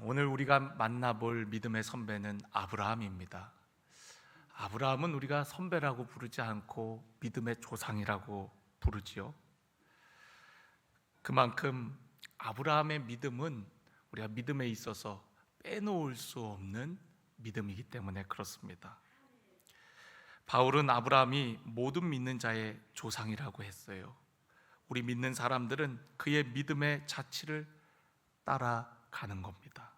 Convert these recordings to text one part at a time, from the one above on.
오늘 우리가 만나볼 믿음의 선배는 아브라함입니다. 아브라함은 우리가 선배라고 부르지 않고 믿음의 조상이라고 부르지요. 그만큼 아브라함의 믿음은 우리가 믿음에 있어서 빼놓을 수 없는 믿음이기 때문에 그렇습니다. 바울은 아브라함이 모든 믿는 자의 조상이라고 했어요. 우리 믿는 사람들은 그의 믿음의 자취를 따라가는 겁니다.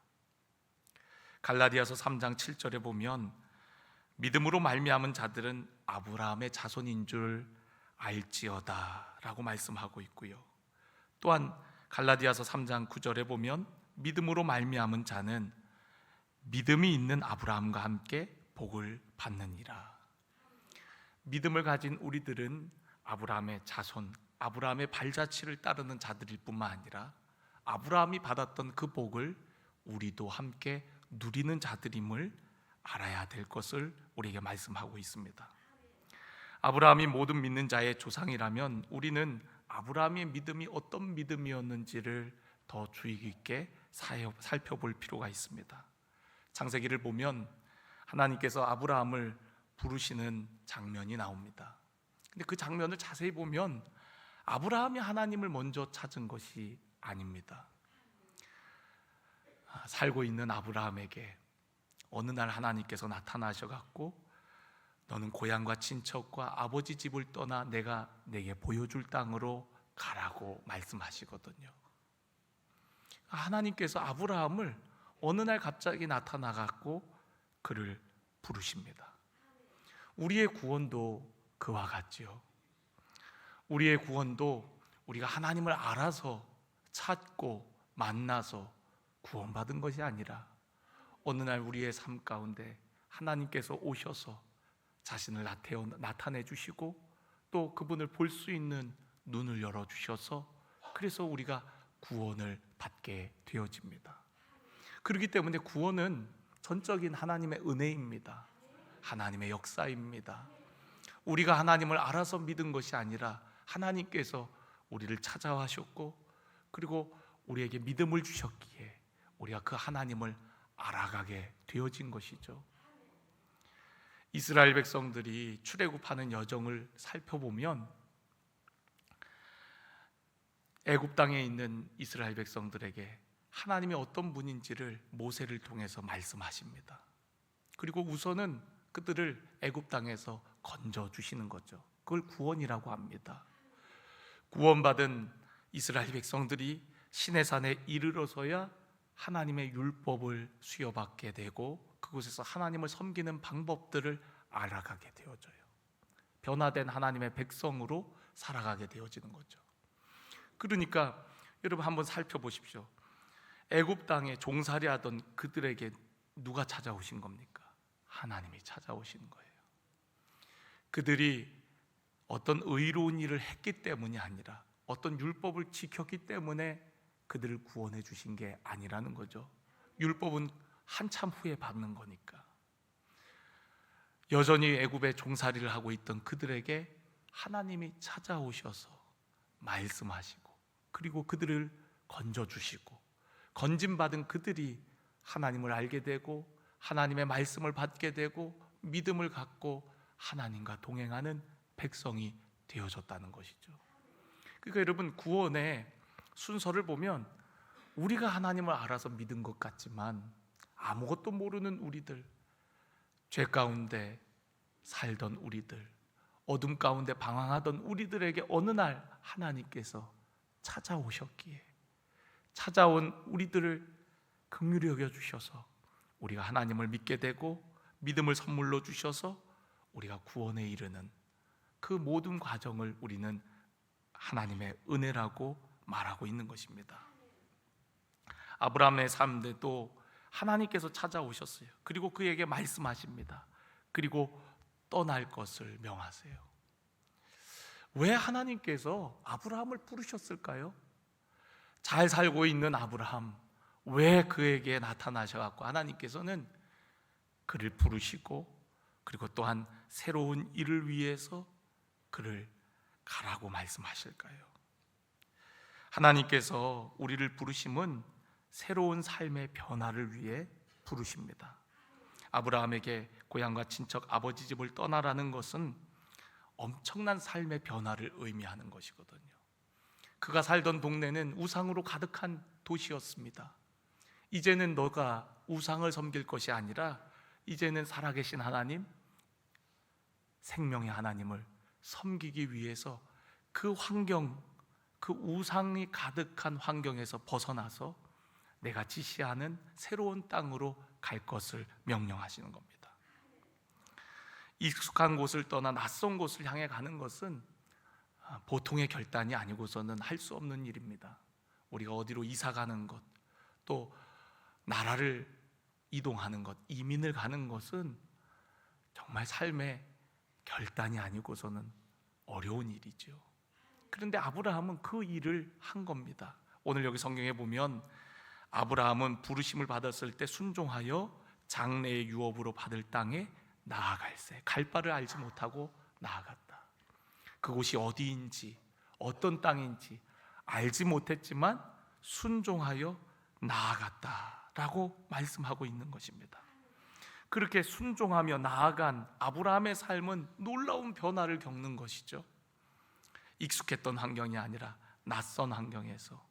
갈라디아서 3장 7절에 보면 믿음으로 말미암은 자들은 아브라함의 자손인 줄 알지어다 라고 말씀하고 있고요. 또한 갈라디아서 3장 9절에 보면 믿음으로 말미암은 자는 믿음이 있는 아브라함과 함께 복을 받느니라. 믿음을 가진 우리들은 아브라함의 자손, 아브라함의 발자취를 따르는 자들일 뿐만 아니라 아브라함이 받았던 그 복을 우리도 함께 누리는 자들임을 알아야 될 것을 우리에게 말씀하고 있습니다. 아브라함이 모든 믿는 자의 조상이라면 우리는 아브라함의 믿음이 어떤 믿음이었는지를 더 주의 깊게 살펴볼 필요가 있습니다. 창세기를 보면 하나님께서 아브라함을 부르시는 장면이 나옵니다. 근데 그 장면을 자세히 보면 아브라함이 하나님을 먼저 찾은 것이 아닙니다. 살고 있는 아브라함에게 어느 날 하나님께서 나타나셔갖고 너는 고향과 친척과 아버지 집을 떠나 내가 내게 보여줄 땅으로 가라고 말씀하시거든요. 하나님께서 아브라함을 어느 날 갑자기 나타나갖고 그를 부르십니다. 우리의 구원도 그와 같지요. 우리의 구원도 우리가 하나님을 알아서 찾고 만나서 구원받은 것이 아니라 어느 날 우리의 삶 가운데 하나님께서 오셔서 자신을 나타내 주시고 또 그분을 볼 수 있는 눈을 열어주셔서 그래서 우리가 구원을 받게 되어집니다. 그렇기 때문에 구원은 전적인 하나님의 은혜입니다. 하나님의 역사입니다. 우리가 하나님을 알아서 믿은 것이 아니라 하나님께서 우리를 찾아와셨고 그리고 우리에게 믿음을 주셨기에 우리가 그 하나님을 알아가게 되어진 것이죠. 이스라엘 백성들이 출애굽하는 여정을 살펴보면 애굽 땅에 있는 이스라엘 백성들에게 하나님이 어떤 분인지를 모세를 통해서 말씀하십니다. 그리고 우선은 그들을 애굽 땅에서 건져 주시는 거죠. 그걸 구원이라고 합니다. 구원받은 이스라엘 백성들이 시내산에 이르러서야 하나님의 율법을 수여받게 되고 그곳에서 하나님을 섬기는 방법들을 알아가게 되어져요. 변화된 하나님의 백성으로 살아가게 되어지는 거죠. 그러니까 여러분 한번 살펴보십시오. 애굽 땅에 종살이하던 그들에게 누가 찾아오신 겁니까? 하나님이 찾아오시는 거예요. 그들이 어떤 의로운 일을 했기 때문이 아니라 어떤 율법을 지켰기 때문에 그들을 구원해 주신 게 아니라는 거죠. 율법은 한참 후에 받는 거니까. 여전히 애굽에 종살이를 하고 있던 그들에게 하나님이 찾아오셔서 말씀하시고 그리고 그들을 건져주시고 건짐받은 그들이 하나님을 알게 되고 하나님의 말씀을 받게 되고 믿음을 갖고 하나님과 동행하는 백성이 되어졌다는 것이죠. 그러니까 여러분 구원의 순서를 보면 우리가 하나님을 알아서 믿은 것 같지만 아무것도 모르는 우리들, 죄 가운데 살던 우리들, 어둠 가운데 방황하던 우리들에게 어느 날 하나님께서 찾아오셨기에 찾아온 우리들을 긍휼히 여겨주셔서 우리가 하나님을 믿게 되고 믿음을 선물로 주셔서 우리가 구원에 이르는 그 모든 과정을 우리는 하나님의 은혜라고 말하고 있는 것입니다. 아브라함의 삶도 하나님께서 찾아오셨어요. 그리고 그에게 말씀하십니다. 그리고 떠날 것을 명하세요. 왜 하나님께서 아브라함을 부르셨을까요? 잘 살고 있는 아브라함, 왜 그에게 나타나셔갖고 하나님께서는 그를 부르시고 그리고 또한 새로운 일을 위해서 그를 가라고 말씀하실까요? 하나님께서 우리를 부르심은 새로운 삶의 변화를 위해 부르십니다. 아브라함에게 고향과 친척 아버지 집을 떠나라는 것은 엄청난 삶의 변화를 의미하는 것이거든요. 그가 살던 동네는 우상으로 가득한 도시였습니다. 이제는 너가 우상을 섬길 것이 아니라 이제는 살아계신 하나님, 생명의 하나님을 섬기기 위해서 그 환경, 그 우상이 가득한 환경에서 벗어나서 내가 지시하는 새로운 땅으로 갈 것을 명령하시는 겁니다. 익숙한 곳을 떠나 낯선 곳을 향해 가는 것은 보통의 결단이 아니고서는 할 수 없는 일입니다. 우리가 어디로 이사 가는 것, 또 나라를 이동하는 것, 이민을 가는 것은 정말 삶의 결단이 아니고서는 어려운 일이죠. 그런데 아브라함은 그 일을 한 겁니다. 오늘 여기 성경에 보면 아브라함은 부르심을 받았을 때 순종하여 장래의 유업으로 받을 땅에 나아갈새, 갈 바를 알지 못하고 나아갔다. 그곳이 어디인지 어떤 땅인지 알지 못했지만 순종하여 나아갔다라고 말씀하고 있는 것입니다. 그렇게 순종하며 나아간 아브라함의 삶은 놀라운 변화를 겪는 것이죠. 익숙했던 환경이 아니라 낯선 환경에서,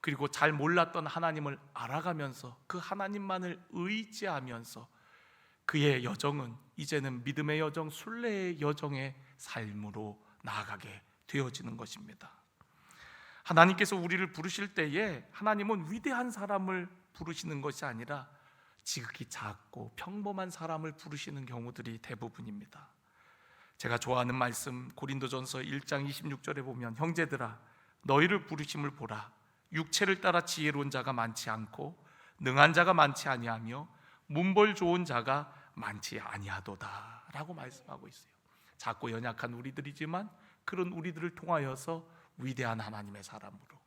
그리고 잘 몰랐던 하나님을 알아가면서 그 하나님만을 의지하면서 그의 여정은 이제는 믿음의 여정, 순례의 여정의 삶으로 나아가게 되어지는 것입니다. 하나님께서 우리를 부르실 때에 하나님은 위대한 사람을 부르시는 것이 아니라 지극히 작고 평범한 사람을 부르시는 경우들이 대부분입니다. 제가 좋아하는 말씀 고린도전서 1장 26절에 보면 형제들아 너희를 부르심을 보라. 육체를 따라 지혜로운 자가 많지 않고 능한 자가 많지 아니하며 문벌 좋은 자가 많지 아니하도다 라고 말씀하고 있어요. 작고 연약한 우리들이지만 그런 우리들을 통하여서 위대한 하나님의 사람으로,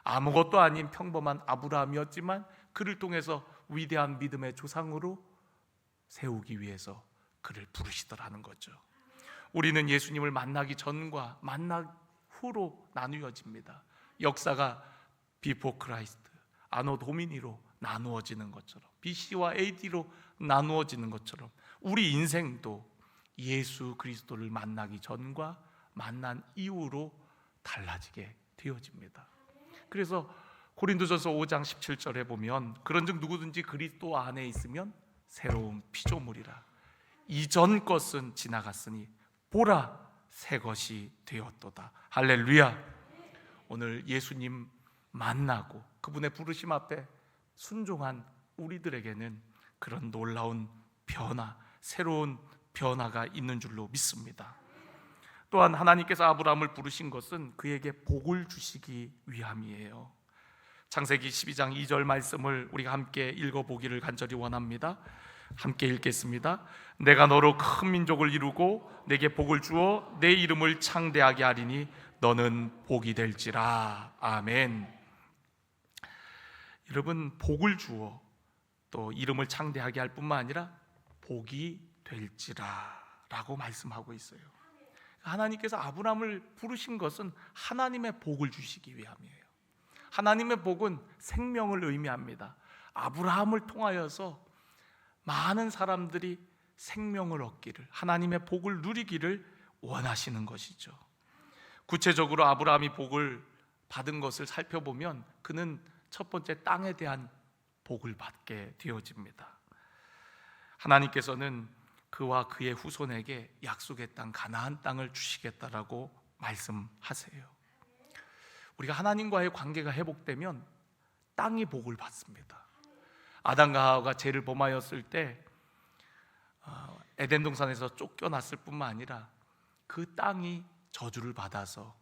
아무것도 아닌 평범한 아브라함이었지만 그를 통해서 위대한 믿음의 조상으로 세우기 위해서 그를 부르시더라는 거죠. 우리는 예수님을 만나기 전과 만나 후로 나누어집니다. 역사가 비포 크라이스트, 아노 도미니로 나누어지는 것처럼, BC와 AD로 나누어지는 것처럼 우리 인생도 예수 그리스도를 만나기 전과 만난 이후로 달라지게 되어집니다. 그래서 고린도전서 5장 17절에 보면 그런즉 누구든지 그리스도 안에 있으면 새로운 피조물이라 이전 것은 지나갔으니 보라 새 것이 되었도다. 할렐루야. 오늘 예수님 만나고 그분의 부르심 앞에 순종한 우리들에게는 그런 놀라운 변화, 새로운 변화가 있는 줄로 믿습니다. 또한 하나님께서 아브라함을 부르신 것은 그에게 복을 주시기 위함이에요. 창세기 12장 2절 말씀을 우리가 함께 읽어보기를 간절히 원합니다. 함께 읽겠습니다. 내가 너로 큰 민족을 이루고 내게 복을 주어 내 이름을 창대하게 하리니 너는 복이 될지라. 아멘. 여러분, 복을 주어 또 이름을 창대하게 할 뿐만 아니라 복이 될지라 라고 말씀하고 있어요. 하나님께서 아브라함을 부르신 것은 하나님의 복을 주시기 위함이에요. 하나님의 복은 생명을 의미합니다. 아브라함을 통하여서 많은 사람들이 생명을 얻기를, 하나님의 복을 누리기를 원하시는 것이죠. 구체적으로 아브라함이 복을 받은 것을 살펴보면 그는 첫 번째 땅에 대한 복을 받게 되어집니다. 하나님께서는 그와 그의 후손에게 약속의 땅 가나안 땅을 주시겠다라고 말씀하세요. 우리가 하나님과의 관계가 회복되면 땅이 복을 받습니다. 아담과 하와가 죄를 범하였을 때 에덴 동산에서 쫓겨났을 뿐만 아니라 그 땅이 저주를 받아서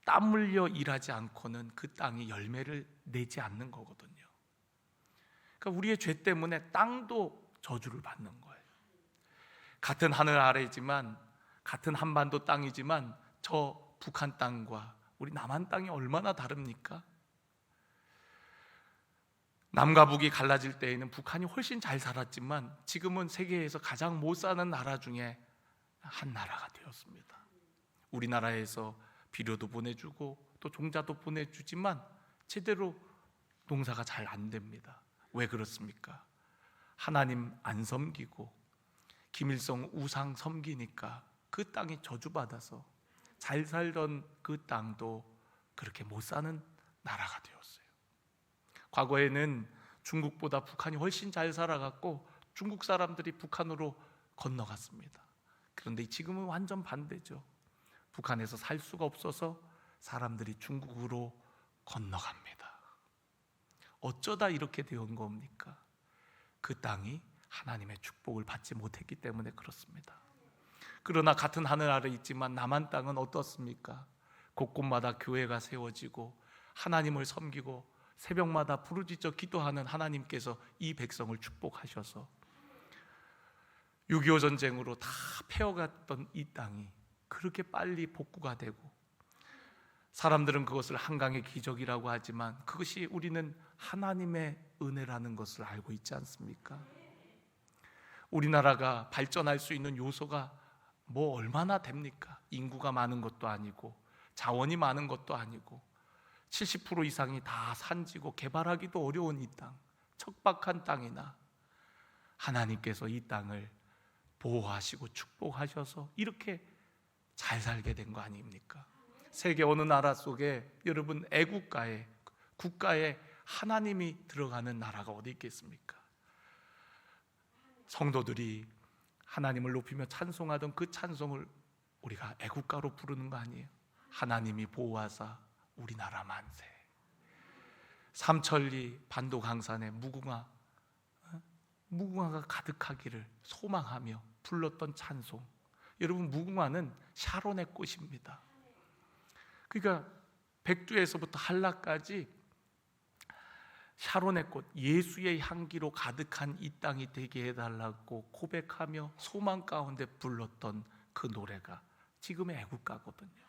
땀 흘려 일하지 않고는 그 땅이 열매를 내지 않는 거거든요. 그러니까 우리의 죄 때문에 땅도 저주를 받는 거예요. 같은 하늘 아래지만, 같은 한반도 땅이지만 저 북한 땅과 우리 남한 땅이 얼마나 다릅니까? 남과 북이 갈라질 때에는 북한이 훨씬 잘 살았지만 지금은 세계에서 가장 못 사는 나라 중에 한 나라가 되었습니다. 우리나라에서 비료도 보내주고 또 종자도 보내주지만 제대로 농사가 잘 안 됩니다. 왜 그렇습니까? 하나님 안 섬기고 김일성 우상 섬기니까 그 땅이 저주받아서 잘 살던 그 땅도 그렇게 못 사는 나라가 되었어요. 과거에는 중국보다 북한이 훨씬 잘 살아갔고 중국 사람들이 북한으로 건너갔습니다. 그런데 지금은 완전 반대죠. 북한에서 살 수가 없어서 사람들이 중국으로 건너갑니다. 어쩌다 이렇게 된 겁니까? 그 땅이 하나님의 축복을 받지 못했기 때문에 그렇습니다. 그러나 같은 하늘 아래 있지만 남한 땅은 어떻습니까? 곳곳마다 교회가 세워지고 하나님을 섬기고 새벽마다 부르짖어 기도하는 하나님께서 이 백성을 축복하셔서 6.25 전쟁으로 다 패어갔던 이 땅이 그렇게 빨리 복구가 되고, 사람들은 그것을 한강의 기적이라고 하지만 그것이 우리는 하나님의 은혜라는 것을 알고 있지 않습니까? 우리나라가 발전할 수 있는 요소가 뭐 얼마나 됩니까? 인구가 많은 것도 아니고 자원이 많은 것도 아니고 70% 이상이 다 산지고 개발하기도 어려운 이 땅, 척박한 땅이나 하나님께서 이 땅을 보호하시고 축복하셔서 이렇게 잘 살게 된 거 아닙니까? 세계 어느 나라 속에 여러분 애국가에, 국가에 하나님이 들어가는 나라가 어디 있겠습니까? 성도들이 하나님을 높이며 찬송하던 그 찬송을 우리가 애국가로 부르는 거 아니에요? 하나님이 보호하사 우리나라 만세. 삼천리 반도강산에 무궁화가 가득하기를 소망하며 불렀던 찬송. 여러분, 무궁화는 샤론의 꽃입니다. 그러니까 백두에서부터 한라까지 샤론의 꽃, 예수의 향기로 가득한 이 땅이 되게 해달라고 고백하며 소망 가운데 불렀던 그 노래가 지금의 애국가거든요.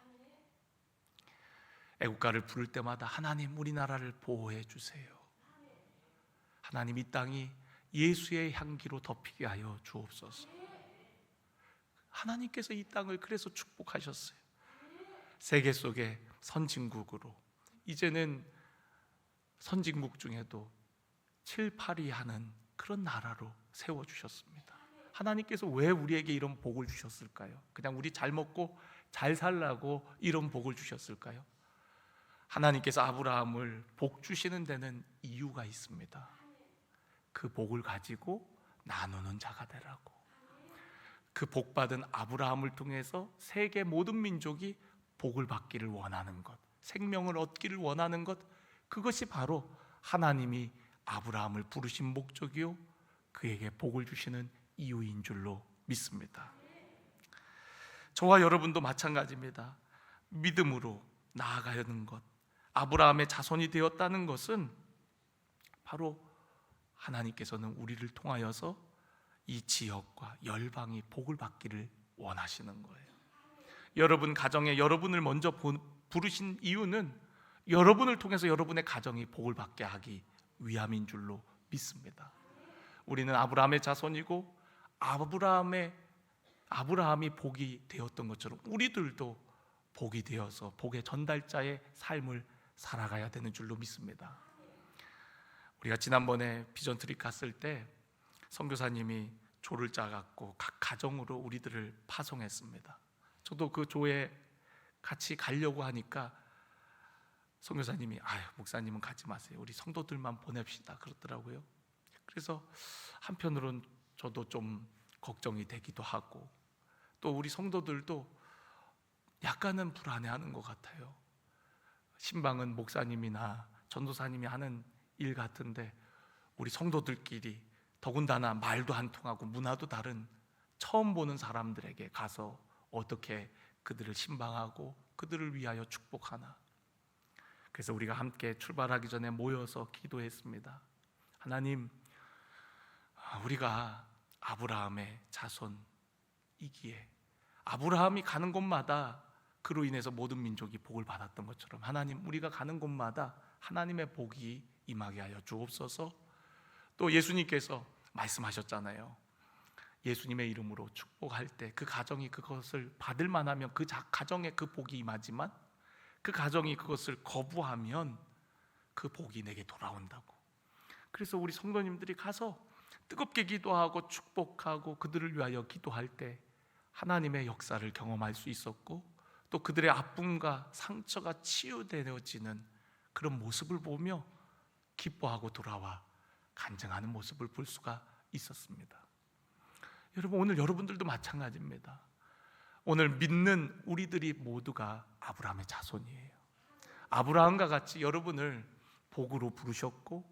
애국가를 부를 때마다 하나님 우리나라를 보호해 주세요. 하나님 이 땅이 예수의 향기로 덮이게 하여 주옵소서. 하나님께서 이 땅을 그래서 축복하셨어요. 세계 속의 선진국으로, 이제는 선진국 중에도 7, 8위 하는 그런 나라로 세워주셨습니다. 하나님께서 왜 우리에게 이런 복을 주셨을까요? 그냥 우리 잘 먹고 잘 살라고 이런 복을 주셨을까요? 하나님께서 아브라함을 복 주시는 데는 이유가 있습니다. 그 복을 가지고 나누는 자가 되라고. 그 복받은 아브라함을 통해서 세계 모든 민족이 복을 받기를 원하는 것, 생명을 얻기를 원하는 것, 그것이 바로 하나님이 아브라함을 부르신 목적이요 그에게 복을 주시는 이유인 줄로 믿습니다. 저와 여러분도 마찬가지입니다. 믿음으로 나아가는 것, 아브라함의 자손이 되었다는 것은 바로 하나님께서는 우리를 통하여서 이 지역과 열방이 복을 받기를 원하시는 거예요. 여러분 가정에 여러분을 먼저 부르신 이유는 여러분을 통해서 여러분의 가정이 복을 받게 하기 위함인 줄로 믿습니다. 우리는 아브라함의 자손이고 아브라함이 복이 되었던 것처럼 우리들도 복이 되어서 복의 전달자의 삶을 살아가야 되는 줄로 믿습니다. 우리가 지난번에 비전 트립 갔을 때 선교사님이 조를 짜갖고 각 가정으로 우리들을 파송했습니다. 저도 그 조에 같이 가려고 하니까 선교사님이 목사님은 가지 마세요, 우리 성도들만 보냅시다 그러더라고요. 그래서 한편으로는 저도 좀 걱정이 되기도 하고, 또 우리 성도들도 약간은 불안해하는 것 같아요. 신방은 목사님이나 전도사님이 하는 일 같은데 우리 성도들끼리 더군다나 말도 안 통하고 문화도 다른 처음 보는 사람들에게 가서 어떻게 그들을 신방하고 그들을 위하여 축복하나. 그래서 우리가 함께 출발하기 전에 모여서 기도했습니다. 하나님, 우리가 아브라함의 자손이기에 아브라함이 가는 곳마다 그로 인해서 모든 민족이 복을 받았던 것처럼 하나님, 우리가 가는 곳마다 하나님의 복이 임하게 하여 주옵소서. 또 예수님께서 말씀하셨잖아요. 예수님의 이름으로 축복할 때 그 가정이 그것을 받을 만하면 그 가정에 그 복이 임하지만 그 가정이 그것을 거부하면 그 복이 내게 돌아온다고. 그래서 우리 성도님들이 가서 뜨겁게 기도하고 축복하고 그들을 위하여 기도할 때 하나님의 역사를 경험할 수 있었고, 또 그들의 아픔과 상처가 치유되어지는 그런 모습을 보며 기뻐하고 돌아와 간증하는 모습을 볼 수가 있었습니다. 여러분, 오늘 여러분들도 마찬가지입니다. 오늘 믿는 우리들이 모두가 아브라함의 자손이에요. 아브라함과 같이 여러분을 복으로 부르셨고,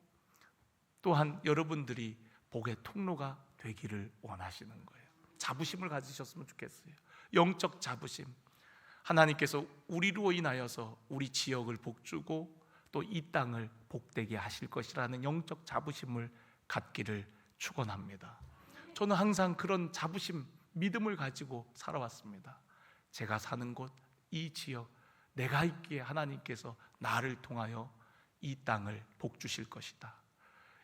또한 여러분들이 복의 통로가 되기를 원하시는 거예요. 자부심을 가지셨으면 좋겠어요. 영적 자부심. 하나님께서 우리로 인하여서 우리 지역을 복주고 또 이 땅을 복되게 하실 것이라는 영적 자부심을 갖기를 축원합니다. 저는 항상 그런 자부심, 믿음을 가지고 살아왔습니다. 제가 사는 곳, 이 지역, 내가 있기에 하나님께서 나를 통하여 이 땅을 복주실 것이다.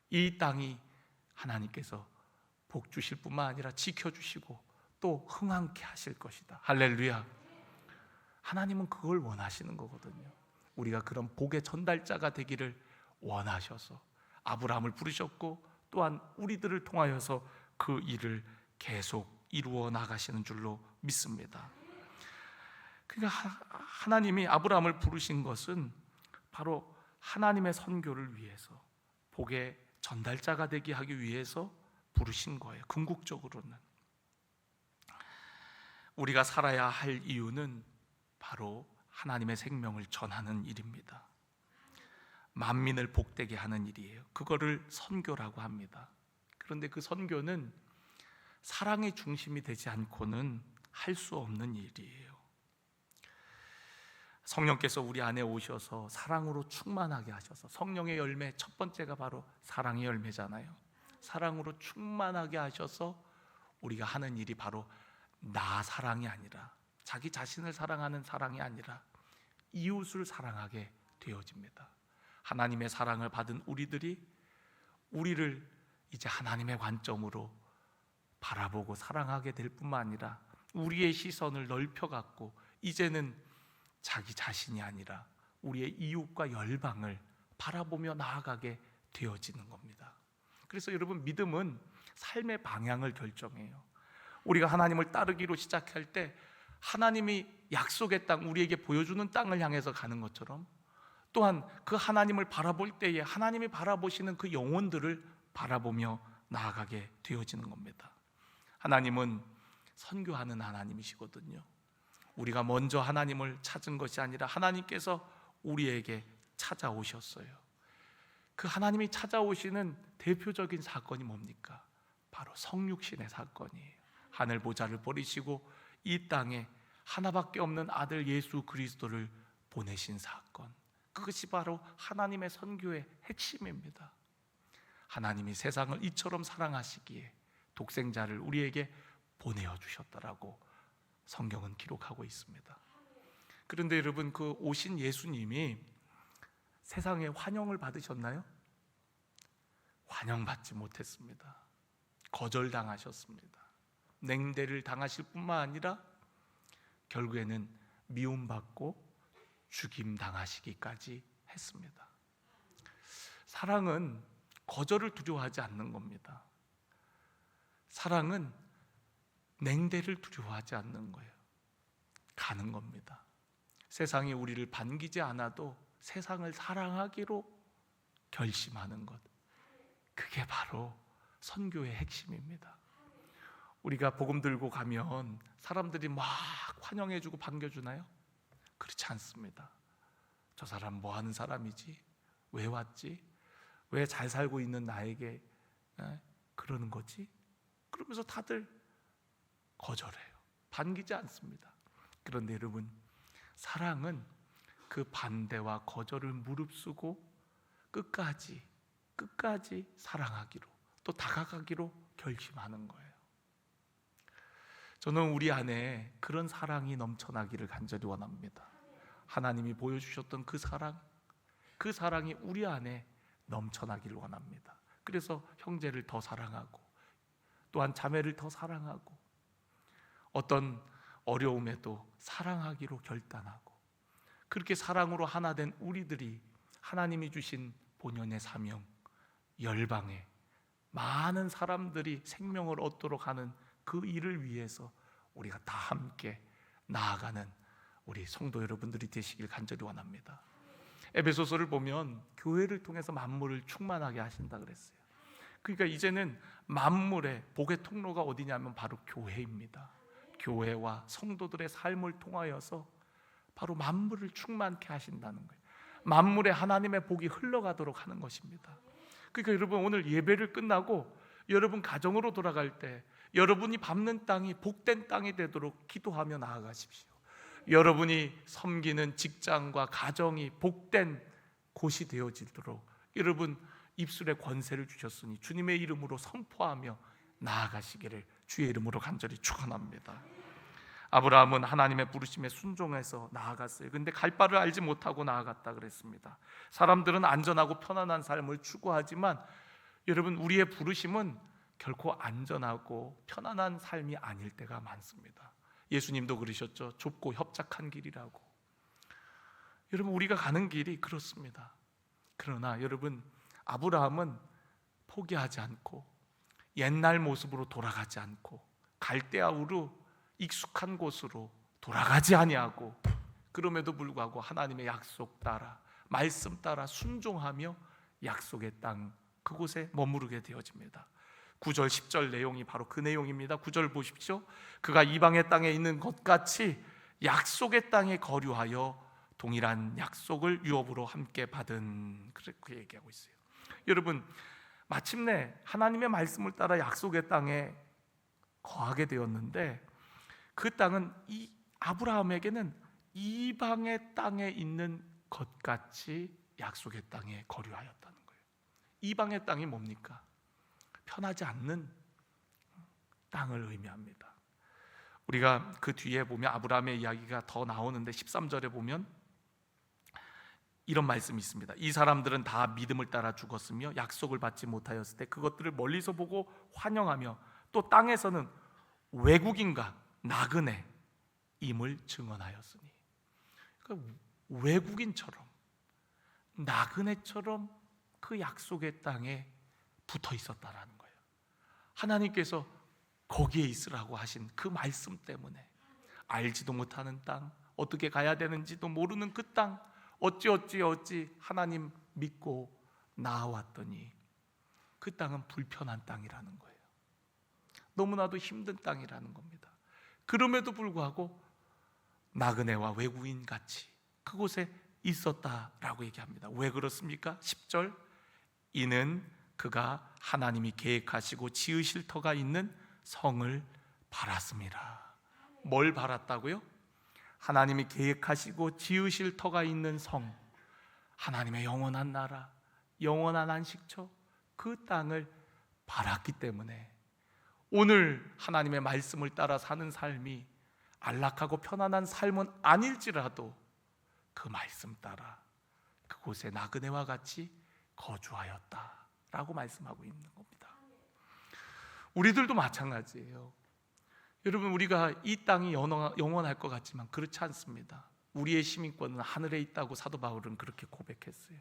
이 땅이 하나님께서 복주실 뿐만 아니라 지켜주시고 또 흥황케 하실 것이다. 할렐루야. 하나님은 그걸 원하시는 거거든요. 우리가 그런 복의 전달자가 되기를 원하셔서 아브라함을 부르셨고, 또한 우리들을 통하여서 그 일을 계속 이루어 나가시는 줄로 믿습니다. 그러니까 하나님이 아브라함을 부르신 것은 바로 하나님의 선교를 위해서, 복의 전달자가 되게 하기 위해서 부르신 거예요. 궁극적으로는 우리가 살아야 할 이유는 바로 하나님의 생명을 전하는 일입니다. 만민을 복되게 하는 일이에요. 그거를 선교라고 합니다. 그런데 그 선교는 사랑의 중심이 되지 않고는 할 수 없는 일이에요. 성령께서 우리 안에 오셔서 사랑으로 충만하게 하셔서, 성령의 열매 첫 번째가 바로 사랑의 열매잖아요. 사랑으로 충만하게 하셔서 우리가 하는 일이 바로 나 사랑이 아니라, 자기 자신을 사랑하는 사랑이 아니라 이웃을 사랑하게 되어집니다. 하나님의 사랑을 받은 우리들이 우리를 이제 하나님의 관점으로 바라보고 사랑하게 될 뿐만 아니라 우리의 시선을 넓혀갖고 이제는 자기 자신이 아니라 우리의 이웃과 열방을 바라보며 나아가게 되어지는 겁니다. 그래서 여러분, 믿음은 삶의 방향을 결정해요. 우리가 하나님을 따르기로 시작할 때 하나님이 약속의 땅, 우리에게 보여주는 땅을 향해서 가는 것처럼, 또한 그 하나님을 바라볼 때에 하나님이 바라보시는 그 영혼들을 바라보며 나아가게 되어지는 겁니다. 하나님은 선교하는 하나님이시거든요. 우리가 먼저 하나님을 찾은 것이 아니라 하나님께서 우리에게 찾아오셨어요. 그 하나님이 찾아오시는 대표적인 사건이 뭡니까? 바로 성육신의 사건이에요. 하늘 보좌를 버리시고 이 땅에 하나밖에 없는 아들 예수 그리스도를 보내신 사건, 그것이 바로 하나님의 선교의 핵심입니다. 하나님이 세상을 이처럼 사랑하시기에 독생자를 우리에게 보내어 주셨다라고 성경은 기록하고 있습니다. 그런데 여러분, 그 오신 예수님이 세상에 환영을 받으셨나요? 환영받지 못했습니다. 거절당하셨습니다. 냉대를 당하실 뿐만 아니라 결국에는 미움받고 죽임당하시기까지 했습니다. 사랑은 거절을 두려워하지 않는 겁니다. 사랑은 냉대를 두려워하지 않는 거예요. 가는 겁니다. 세상이 우리를 반기지 않아도 세상을 사랑하기로 결심하는 것, 그게 바로 선교의 핵심입니다. 우리가 복음 들고 가면 사람들이 막 환영해주고 반겨주나요? 그렇지 않습니다. 저 사람 뭐 하는 사람이지? 왜 왔지? 왜 잘 살고 있는 나에게 그러는 거지? 그러면서 다들 거절해요. 반기지 않습니다. 그런데 여러분, 사랑은 그 반대와 거절을 무릅쓰고 끝까지 사랑하기로, 또 다가가기로 결심하는 거예요. 저는 우리 안에 그런 사랑이 넘쳐나기를 간절히 원합니다. 하나님이 보여주셨던 그 사랑이 우리 안에 넘쳐나기를 원합니다. 그래서 형제를 더 사랑하고, 또한 자매를 더 사랑하고, 어떤 어려움에도 사랑하기로 결단하고, 그렇게 사랑으로 하나 된 우리들이 하나님이 주신 본연의 사명, 열방에 많은 사람들이 생명을 얻도록 하는 그 일을 위해서 우리가 다 함께 나아가는 우리 성도 여러분들이 되시길 간절히 원합니다. 에베소서를 보면 교회를 통해서 만물을 충만하게 하신다 그랬어요. 그러니까 이제는 만물의 복의 통로가 어디냐면 바로 교회입니다. 교회와 성도들의 삶을 통하여서 바로 만물을 충만케 하신다는 거예요. 만물에 하나님의 복이 흘러가도록 하는 것입니다. 그러니까 여러분, 오늘 예배를 끝나고 여러분 가정으로 돌아갈 때 여러분이 밟는 땅이 복된 땅이 되도록 기도하며 나아가십시오. 여러분이 섬기는 직장과 가정이 복된 곳이 되어지도록 여러분 입술에 권세를 주셨으니 주님의 이름으로 선포하며 나아가시기를 주의 이름으로 간절히 축원합니다. 아브라함은 하나님의 부르심에 순종해서 나아갔어요. 근데 갈 바를 알지 못하고 나아갔다 그랬습니다. 사람들은 안전하고 편안한 삶을 추구하지만 여러분, 우리의 부르심은 결코 안전하고 편안한 삶이 아닐 때가 많습니다. 예수님도 그러셨죠. 좁고 협착한 길이라고. 여러분, 우리가 가는 길이 그렇습니다. 그러나 여러분, 아브라함은 포기하지 않고 옛날 모습으로 돌아가지 않고 갈대아우로 익숙한 곳으로 돌아가지 아니하고 그럼에도 불구하고 하나님의 약속 따라 말씀 따라 순종하며 약속의 땅 그곳에 머무르게 되어집니다. 9절 10절 내용이 바로 그 내용입니다. 9절 보십시오. 그가 이방의 땅에 있는 것 같이 약속의 땅에 거류하여 동일한 약속을 유업으로 함께 받은, 그렇게 얘기하고 있어요. 여러분, 마침내 하나님의 말씀을 따라 약속의 땅에 거하게 되었는데 그 땅은 이 아브라함에게는 이방의 땅에 있는 것 같이 약속의 땅에 거류하였다는 거예요. 이방의 땅이 뭡니까? 편하지 않는 땅을 의미합니다. 우리가 그 뒤에 보면 아브라함의 이야기가 더 나오는데 13절에 보면 이런 말씀이 있습니다. 이 사람들은 다 믿음을 따라 죽었으며 약속을 받지 못하였을 때 그것들을 멀리서 보고 환영하며 또 땅에서는 외국인과 나그네임을 증언하였으니, 그러니까 외국인처럼 나그네처럼 그 약속의 땅에 붙어 있었다라는 거예요. 하나님께서 거기에 있으라고 하신 그 말씀 때문에 알지도 못하는 땅, 어떻게 가야 되는지도 모르는 그 땅, 어찌 하나님 믿고 나아왔더니 그 땅은 불편한 땅이라는 거예요. 너무나도 힘든 땅이라는 겁니다. 그럼에도 불구하고 나그네와 외국인 같이 그곳에 있었다라고 얘기합니다. 왜 그렇습니까? 10절, 이는 그가 하나님이 계획하시고 지으실 터가 있는 성을 바랐습니다. 뭘 바랐다고요? 하나님이 계획하시고 지으실 터가 있는 성, 하나님의 영원한 나라, 영원한 안식처, 그 땅을 바랐기 때문에 오늘 하나님의 말씀을 따라 사는 삶이 안락하고 편안한 삶은 아닐지라도 그 말씀 따라 그곳에 나그네와 같이 거주하였다라고 말씀하고 있는 겁니다. 우리들도 마찬가지예요. 여러분, 우리가 이 땅이 영원할 것 같지만 그렇지 않습니다. 우리의 시민권은 하늘에 있다고 사도 바울은 그렇게 고백했어요.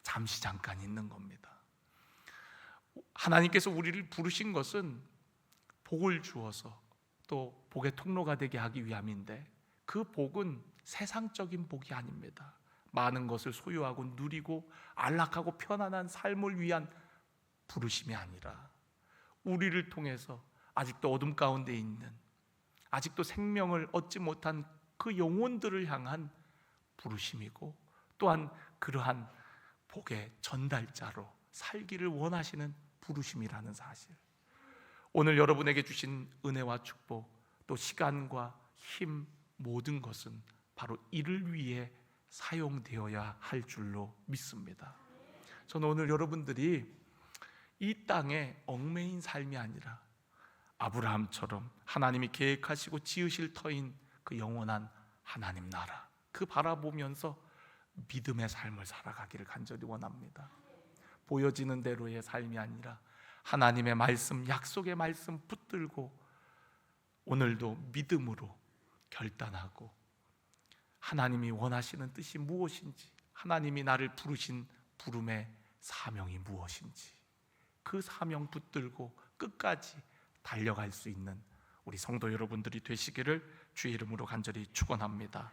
잠시 잠깐 있는 겁니다. 하나님께서 우리를 부르신 것은 복을 주어서 또 복의 통로가 되게 하기 위함인데 그 복은 세상적인 복이 아닙니다. 많은 것을 소유하고 누리고 안락하고 편안한 삶을 위한 부르심이 아니라 우리를 통해서 아직도 어둠 가운데 있는, 아직도 생명을 얻지 못한 그 영혼들을 향한 부르심이고 또한 그러한 복의 전달자로 살기를 원하시는 부르심이라는 사실, 오늘 여러분에게 주신 은혜와 축복, 또 시간과 힘, 모든 것은 바로 이를 위해 사용되어야 할 줄로 믿습니다. 저는 오늘 여러분들이 이 땅에 얽매인 삶이 아니라 아브라함처럼 하나님이 계획하시고 지으실 터인 그 영원한 하나님 나라, 그 바라보면서 믿음의 삶을 살아가기를 간절히 원합니다. 보여지는 대로의 삶이 아니라 하나님의 말씀, 약속의 말씀 붙들고 오늘도 믿음으로 결단하고 하나님이 원하시는 뜻이 무엇인지, 하나님이 나를 부르신 부름의 사명이 무엇인지 그 사명 붙들고 끝까지 달려갈 수 있는 우리 성도 여러분들이 되시기를 주의 이름으로 간절히 축원합니다.